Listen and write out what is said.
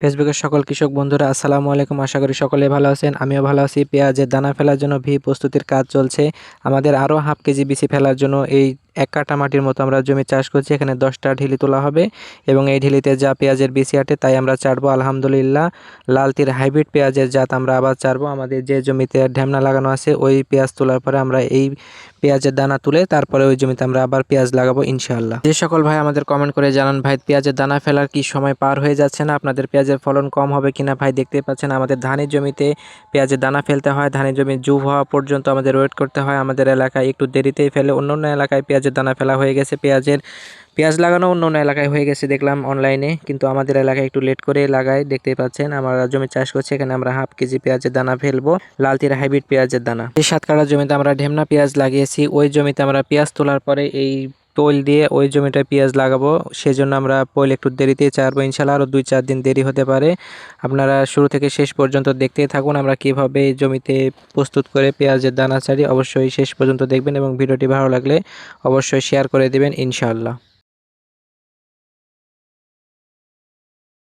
ফেসবুকের সকল কৃষক বন্ধুরা আসসালামু আলাইকুম। আশা করি সকলে ভালো আছেন, আমিও ভালো আছি। পেঁয়াজের দানা ফেলার জন্য প্রস্তুতির কাজ চলছে। আমাদের আরও হাফ কেজি বিচি ফেলার জন্য এই 1 কাঠা মাটির মতো আমরা জমি চাষ করছি। এখানে 10টা ঢিলি তোলা হবে এবং এই ঢিলিতে যা পেঁয়াজের বিচি আটে তাই আমরা চারবো। আলহামদুলিল্লাহ, লাল তীর হাইব্রিড পেঁয়াজের জাত আমরা আবার চারবো। আমাদের যে জমিতে ঢ্যামনা লাগানো আছে ওই পেঁয়াজ তোলার পরে আমরা এই পেঁয়াজের দানা তুলে তারপরে ওই জমিতে আমরা আবার পেঁয়াজ লাগাবো ইনশাআল্লাহ। যে সকল ভাই আমাদের কমেন্ট করে জানান, ভাই পেঁয়াজের দানা ফেলার কি সময় পার হয়ে যাচ্ছে না, আপনাদের পেঁয়াজের ফলন কম হবে কিনা? ভাই দেখতেই পাচ্ছেন আমাদের ধানের জমিতে পেঁয়াজের দানা ফেলতে হয়, ধানের জমি জুব হওয়া পর্যন্ত আমাদের ওয়েট করতে হয়। আমাদের এলাকায় একটু দেরিতেই ফেলে, অন্য অন্য এলাকায় পেঁয়াজের দানা ফেলা হয়ে গেছে। পেঁয়াজ লাগানো অন্য অন্য এলাকায় হয়ে গেছে দেখলাম অনলাইনে, কিন্তু আমাদের এলাকায় একটু লেট করে লাগায়। দেখতেই পাচ্ছেন আমরা জমি চাষ করছি, এখানে আমরা হাফ কেজি পেঁয়াজের দানা ফেলবো, লাল তীর হাইব্রিড পেঁয়াজের দানা। এই 7 কাঠা জমিতে আমরা ঢেমনা পেঁয়াজ লাগিয়েছি, ওই জমিতে আমরা পেঁয়াজ তোলার পরে এই পৈল দিয়ে ওই জমিটায় পেঁয়াজ লাগাবো। সেজন্য আমরা পৈল একটু দেরিতেই চারবো ইনশাল্লাহ, আরও 2-4 দিন দেরি হতে পারে। আপনারা শুরু থেকে শেষ পর্যন্ত দেখতেই থাকুন আমরা কিভাবে এই জমিতে প্রস্তুত করে পেঁয়াজের দানা ছাড়ি। অবশ্যই শেষ পর্যন্ত দেখবেন এবং ভিডিওটি ভালো লাগলে অবশ্যই শেয়ার করে দিবেন ইনশাআল্লাহ।